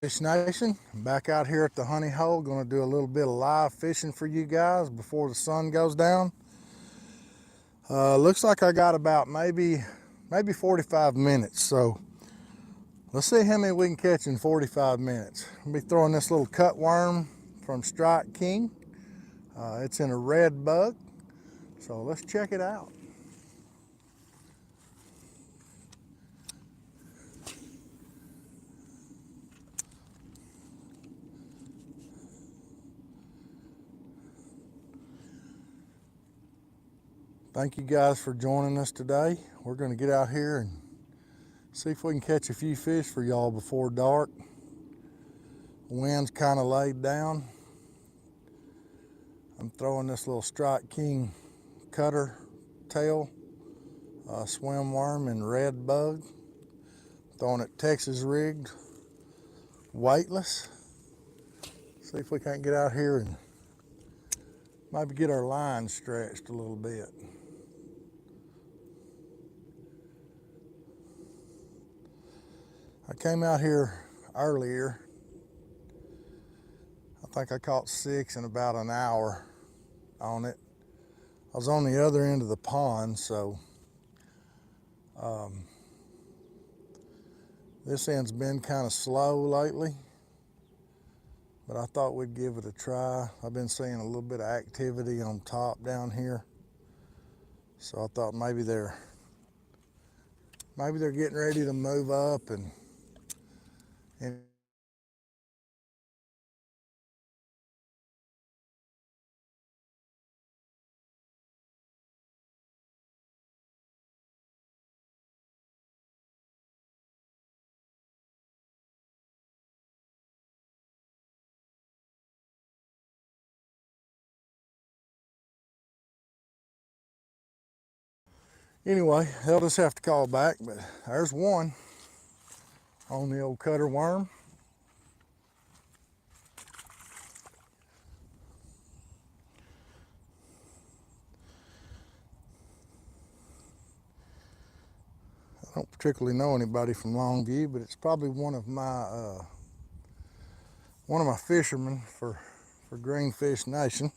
Fish Nation, back out here at the Honey Hole, going to do a little bit of live fishing for you guys before the sun goes down. Looks like I got about maybe 45 minutes, so let's see how many we can catch in 45 minutes. I'll be throwing this little cut worm from Strike King. It's in a red bug, so let's check it out. Thank you guys for joining us today. We're going to get out here and see if we can catch a few fish for y'all before dark. The wind's kind of laid down. I'm throwing this little Strike King cutter tail swim worm in red bug. Throwing it Texas rigged, weightless. See if we can't get out here and maybe get our line stretched a little bit. I came out here earlier. I think I caught 6 in about an hour on it. I was on the other end of the pond, so this end's been kind of slow lately, but I thought we'd give it a try. I've been seeing a little bit of activity on top down here, so I thought maybe they're getting ready to move up and anyway, they'll just have to call back, but there's one on the old cutter worm. I don't particularly know anybody from Longview, but it's probably one of my fishermen for Greenfish Nation.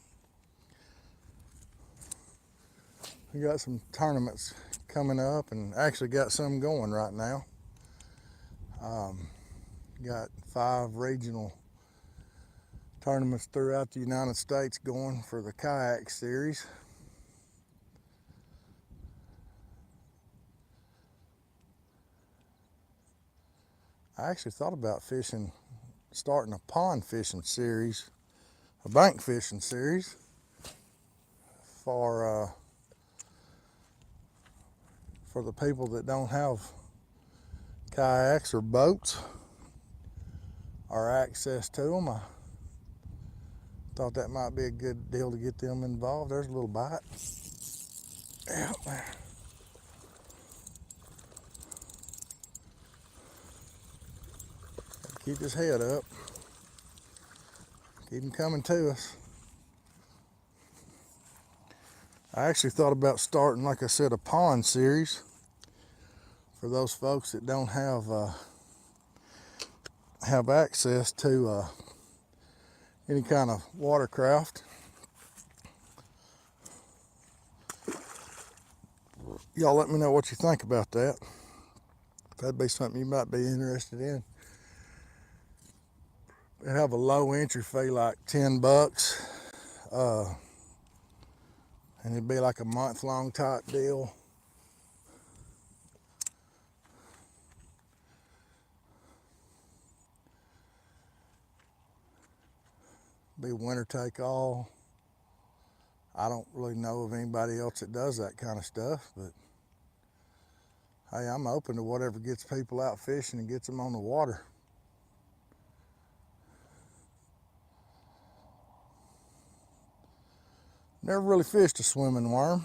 We got some tournaments coming up, and actually got some going right now. Got 5 regional tournaments throughout the United States going for the kayak series. I actually thought about starting a pond fishing series, a bank fishing series for the people that don't have kayaks or boats or access to them. I thought that might be a good deal to get them involved. There's a little bite. Yeah. Keep his head up. Keep him coming to us. I actually thought about starting, like I said, a pond series for those folks that don't have access to any kind of watercraft. Y'all let me know what you think about that. If that'd be something you might be interested in. They have a low entry fee, like $10, and it'd be like a month-long type deal. Be winner take all. I don't really know of anybody else that does that kind of stuff, but hey, I'm open to whatever gets people out fishing and gets them on the water. Never really fished a swimming worm,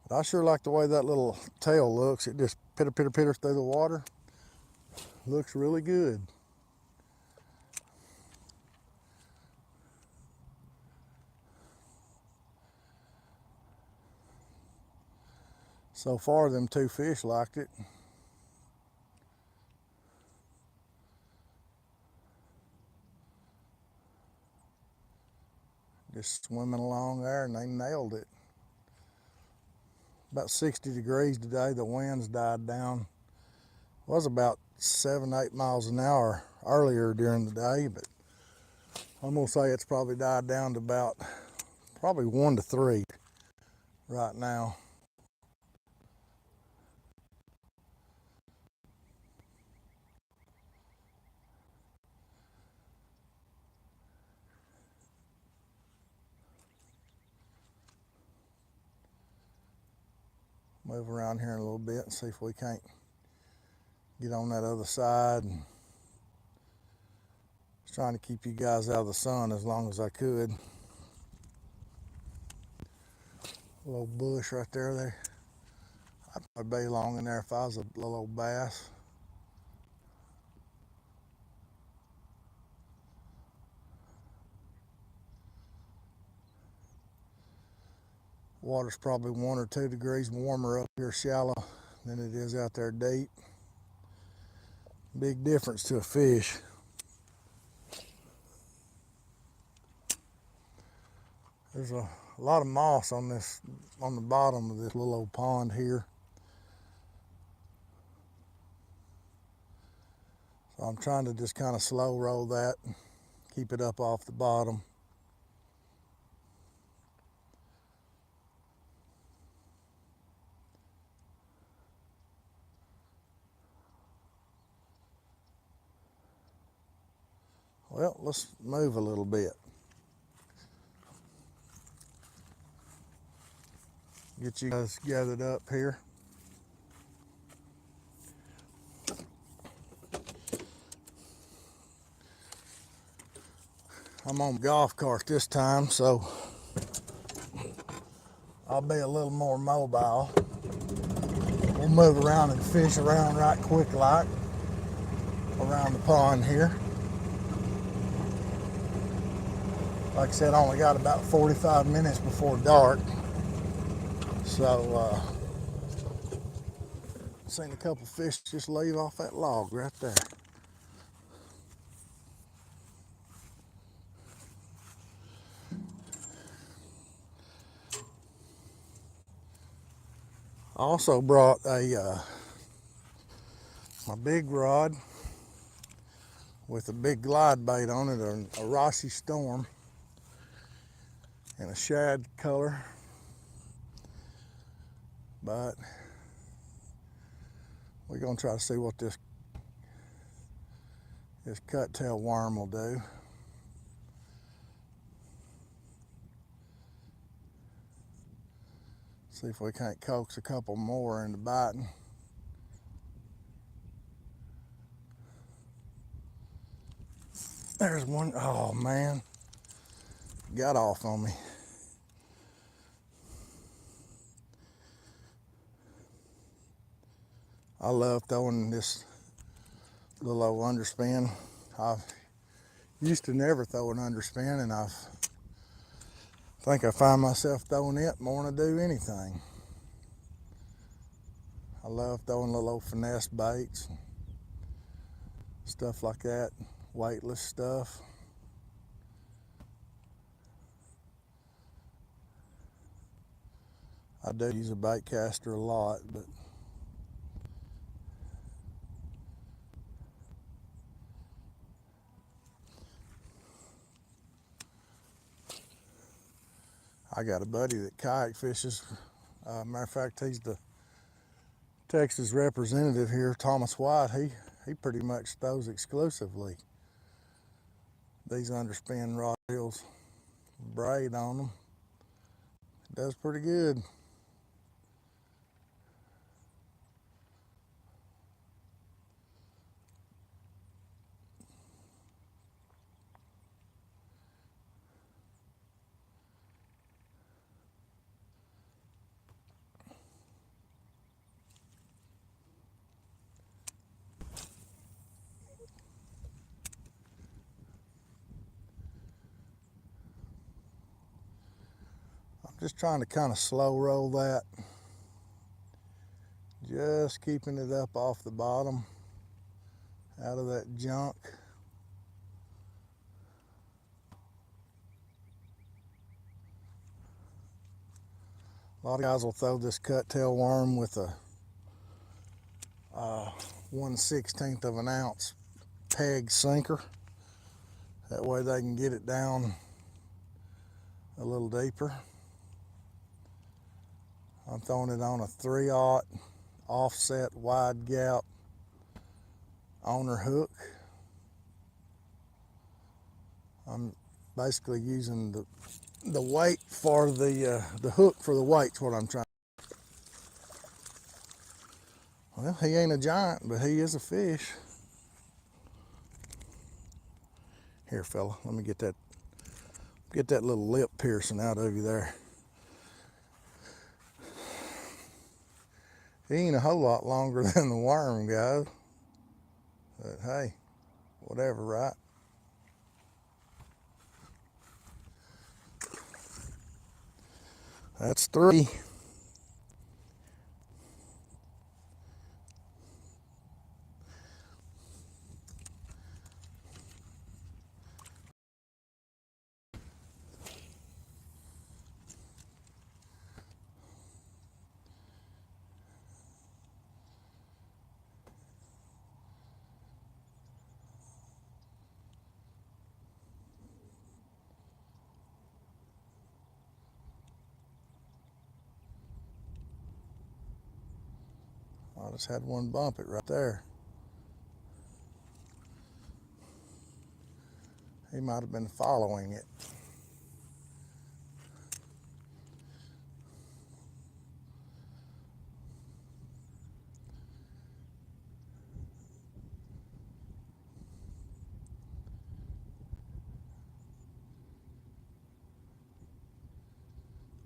but I sure like the way that little tail looks. It just pitter pitter pitter through the water. Looks really good. So far, them 2 fish liked it. Just swimming along there, and they nailed it. About 60 degrees today. The winds died down. It was about 7-8 miles an hour earlier during the day, but I'm gonna say it's probably died down to about probably 1 to 3 right now. Move around here in a little bit and see if we can't get on that other side. And just trying to keep you guys out of the sun as long as I could. A little bush right there. I'd probably be long in there if I was a little old bass. Water's probably 1 or 2 degrees warmer up here shallow than it is out there deep. Big difference to a fish. There's a lot of moss on the bottom of this little old pond here. So I'm trying to just kind of slow roll that, keep it up off the bottom. Well, let's move a little bit. Get you guys gathered up here. I'm on the golf cart this time, so I'll be a little more mobile. We'll move around and fish around right quick like around the pond here. Like I said, I only got about 45 minutes before dark. So, seen a couple fish just leave off that log right there. I also brought my big rod with a big glide bait on it, a Rossi Storm in a shad color. But we're gonna try to see what this cut-tail worm will do. See if we can't coax a couple more into biting. There's one. Oh man, got off on me. I love throwing this little old underspin. I used to never throw an underspin, and I think I find myself throwing it more than I do anything. I love throwing little old finesse baits and stuff like that, weightless stuff. I do use a bait caster a lot, but I got a buddy that kayak fishes. Matter of fact, he's the Texas representative here, Thomas White. He pretty much throws exclusively these underspin rod reels, braid on them. Does pretty good. Just trying to kind of slow roll that. Just keeping it up off the bottom, out of that junk. A lot of guys will throw this cut-tail worm with a 1/16 of an ounce peg sinker. That way they can get it down a little deeper. I'm throwing it on a 3/0 offset wide gap owner hook. I'm basically using the weight for the hook for the weight's what I'm trying. Well, he ain't a giant, but he is a fish. Here, fella, let me get that little lip piercing out of you there. He ain't a whole lot longer than the worm, guys. But hey, whatever, right? That's 3. I just had one bump it right there. He might have been following it.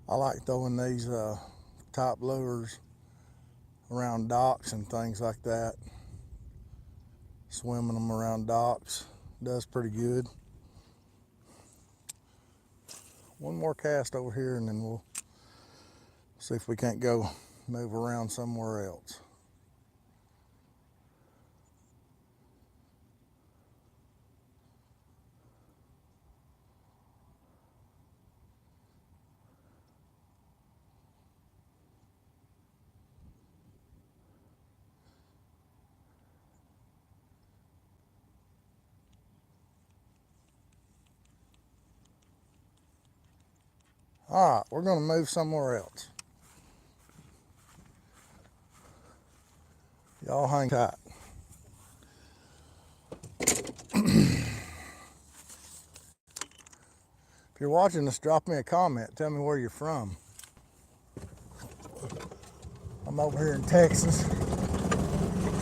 I like throwing these top lures around docks and things like that. Swimming them around docks does pretty good. One more cast over here and then we'll see if we can't go move around somewhere else. All right, we're gonna move somewhere else. Y'all hang tight. If you're watching this, drop me a comment. Tell me where you're from. I'm over here in Texas,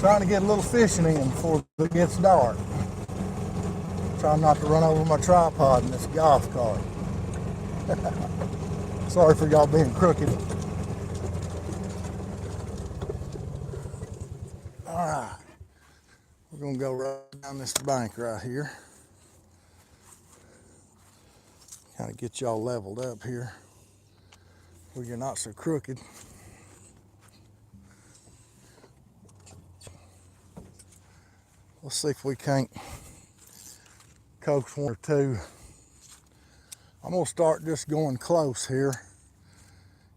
trying to get a little fishing in before it gets dark. Trying not to run over my tripod in this golf cart. Sorry for y'all being crooked. All right, we're gonna go right down this bank right here. Kind of get y'all leveled up here where you're not so crooked. Let's see if we can't coax one or two. I'm gonna start just going close here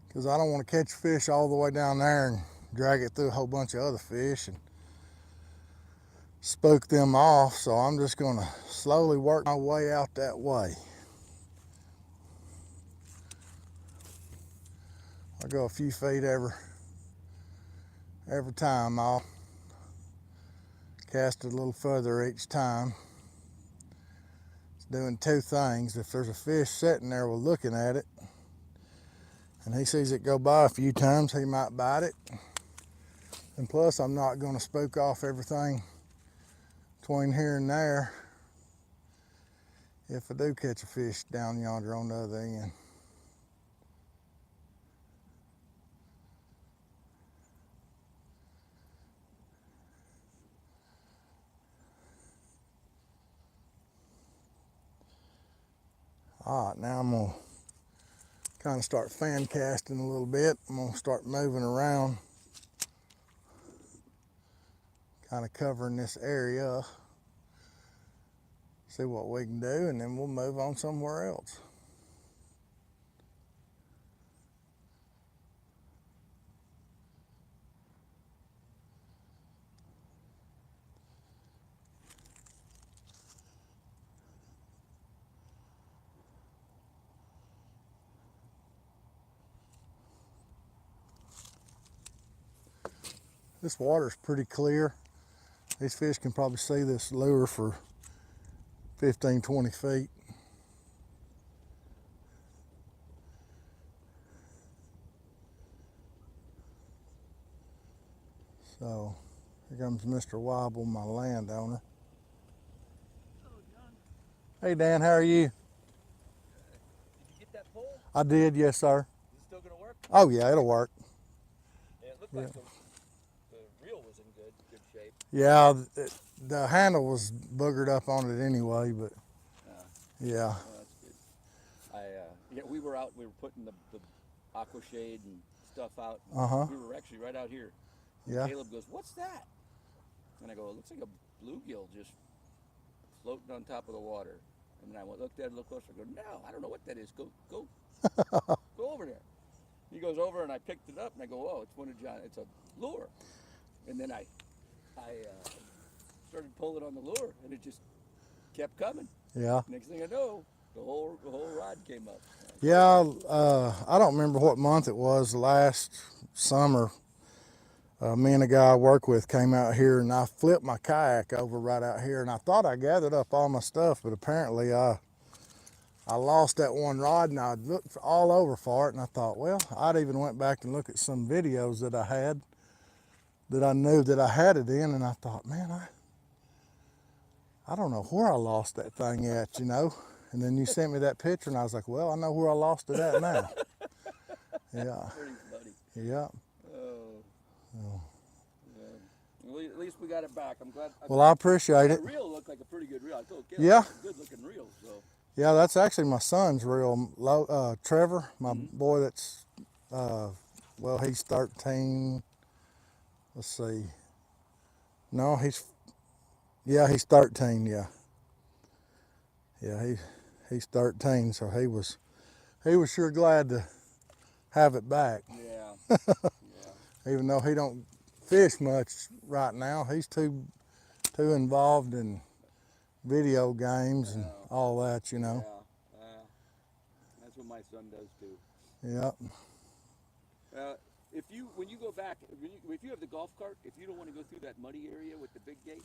because I don't want to catch fish all the way down there and drag it through a whole bunch of other fish and spook them off. So I'm just gonna slowly work my way out that way. I go a few feet every time. I'll cast it a little further each time. It's doing two things. If there's a fish sitting there, we're looking at it, and he sees it go by a few times, he might bite it. And plus, I'm not going to spook off everything between here and there if I do catch a fish down yonder on the other end. All right, now I'm gonna kind of start fan casting a little bit. I'm gonna start moving around, kind of covering this area, see what we can do, and then we'll move on somewhere else. This water's pretty clear. These fish can probably see this lure for 15, 20 feet. So here comes Mr. Wobble, my landowner. Hey Dan, how are you? Did you get that pole? I did, yes sir. Is it still gonna work? Oh yeah, it'll work. Yeah, it looked like the reel was in good shape. Yeah, the handle was boogered up on it anyway, but yeah. Oh, that's good. Yeah, we were putting the aqua shade and stuff out. We were actually right out here. And Yeah. Caleb goes, "What's that?" And I go, "It looks like a bluegill just floating on top of the water." And then I looked at it a little closer. I go, "No, I don't know what that is. Go over there." He goes over and I picked it up and I go, "Oh, it's it's a lure." And then I started pulling on the lure and it just kept coming. Yeah. Next thing I know, the whole rod came up. Yeah, I don't remember what month it was. Last summer, me and a guy I work with came out here and I flipped my kayak over right out here and I thought I gathered up all my stuff, but apparently I lost that one rod and I looked all over for it and I thought, well, I'd even went back and looked at some videos that I had that I knew that I had it in, and I thought, man, I don't know where I lost that thing at, you know. And then you sent me that picture and I was like, well, I know where I lost it at now. Yeah. Pretty funny. Yeah. Oh. Yeah. Well, at least we got it back. I'm glad. Well, I appreciate it. The reel looked like a pretty good reel. I told Caleb, Yeah. it's a good looking reel. So. Yeah, that's actually my son's reel. Trevor, my boy that's, well, he's 13. Let's see. No, he's 13, yeah. Yeah, he's 13, so he was sure glad to have it back. Yeah. Yeah. Even though he don't fish much right now, he's too involved in video games and all that, you know. Yeah. That's what my son does too. Yeah. When you go back, if you have the golf cart, if you don't want to go through that muddy area with the big gate,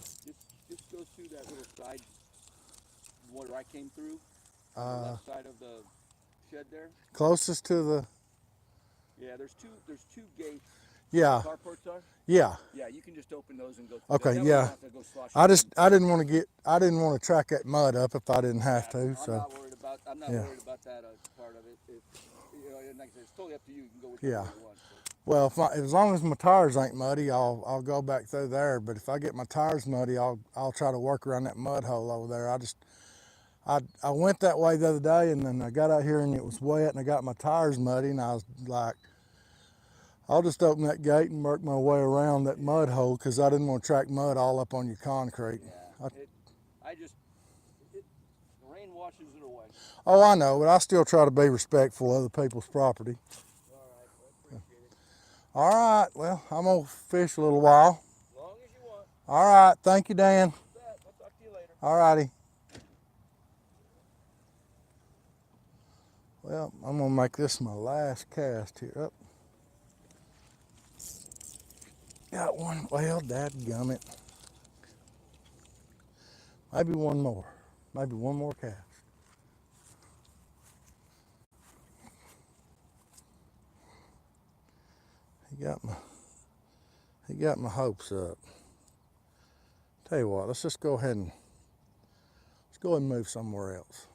just go through that little side where I came through, on the left side of the shed there. Closest to the. Yeah, there's two gates. Yeah. Carports are. Yeah. Yeah, you can just open those and go through. Okay. That way you Yeah. don't have to go sloshing I around. didn't want to track that mud up if I didn't have to. So. I'm not worried about that part of it. And like I said, it's totally up to you. You can go with Yeah. whatever you want. Well, as long as my tires ain't muddy, I'll go back through there. But if I get my tires muddy, I'll try to work around that mud hole over there. I went that way the other day, and then I got out here and it was wet, and I got my tires muddy, and I was like, I'll just open that gate and work my way around that mud hole because I didn't want to track mud all up on your concrete. Yeah. The rain washes it away. Oh, I know, but I still try to be respectful of other people's property. All right, well, appreciate it. All right, well, I'm gonna fish a little while. As long as you want. All right, thank you, Dan. I'll talk to you later. All righty. Well, I'm gonna make this my last cast here. Up. Got one. Well, dadgummit. Maybe one more. Maybe one more cast. He got my hopes up. Tell you what, let's go ahead and move somewhere else.